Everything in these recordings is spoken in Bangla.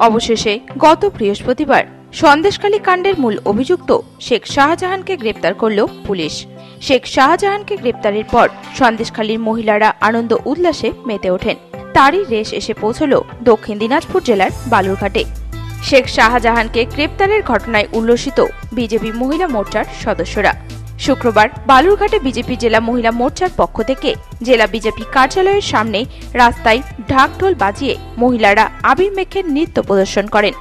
অবশেষে গত বৃহস্পতিবার সন্দেশখালী কাণ্ডের মূল অভিযুক্ত শেখ শাহজাহানকে গ্রেপ্তার করল পুলিশ। শেখ শাহজাহানকে গ্রেপ্তারের পর সন্দেশখালীর মহিলারা আনন্দ উল্লাসে মেতে ওঠেন। তারই রেশ এসে পৌঁছল দক্ষিণ দিনাজপুর জেলার বালুরঘাটে। শেখ শাহজাহানকে গ্রেপ্তারের ঘটনায় উল্লসিত বিজেপি মহিলা মোর্চার সদস্যরা। শুক্রবার বালুরঘাটে বিজেপি জেলা মহিলা মোর্চার পক্ষ থেকে জেলা বিজেপি কার্যালয়ের সামনে রাস্তায় ঢাকঢোল বাজিয়ে মহিলারা আবির মেখে নৃত্য প্রদর্শন করেন।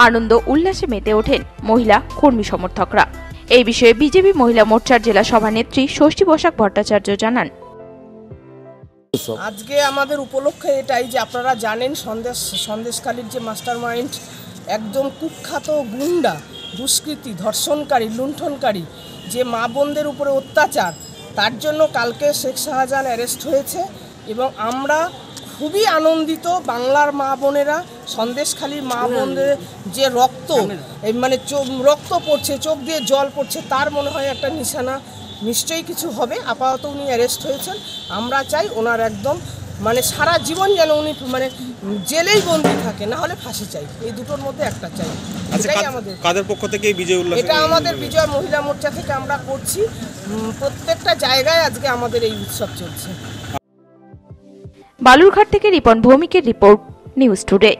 আনন্দ উল্লাসে মেতে ওঠেন মহিলা কর্মী সমর্থকরা। এই বিষয়ে বিজেপি মহিলা মোর্চার জেলা সভানেত্রী ষষ্ঠী বসাক ভট্টাচার্য জানান, আজকে আমাদের উপলক্ষ এটাই যে আপনারা জানেন সন্দেশখালীর যে মাস্টার মাইন্ড একদম কুখ্যাত গুন্ডা, দুষ্কৃতী, ধর্ষণকারী, লুণ্ঠনকারী, যে মা বোনদের উপরে অত্যাচার, তার জন্য কালকে শেখ শাহজাহান অ্যারেস্ট হয়েছে। এবং আমরা খুবই আনন্দিত, বাংলার মা বোনেরা, সন্দেশখালীর মা বোনদের যে রক্ত রক্ত পড়ছে, চোখ দিয়ে জল পড়ছে, তার মনে হয় একটা নিশানা নিশ্চয়ই কিছু হবে। আপাতত উনি অ্যারেস্ট হয়েছেন। আমরা চাই ওনার একদম সারা জীবন যেন উনি জেলেই বন্দী থাকে, না হলে ফাঁসি চাই। এই দুটোর মধ্যে একটা চাই। এটাই আমাদের কাদের পক্ষ থেকে বিজয় উল্লাস, এটা আমাদের বিজয় মহিলা মোর্চা থেকে আমরা করছি। প্রত্যেকটা জায়গায় আজকে আমাদের এই উৎসব চলছে। বালুরঘাট থেকে রিপন ভৌমিকের রিপোর্ট, নিউজ টুডে।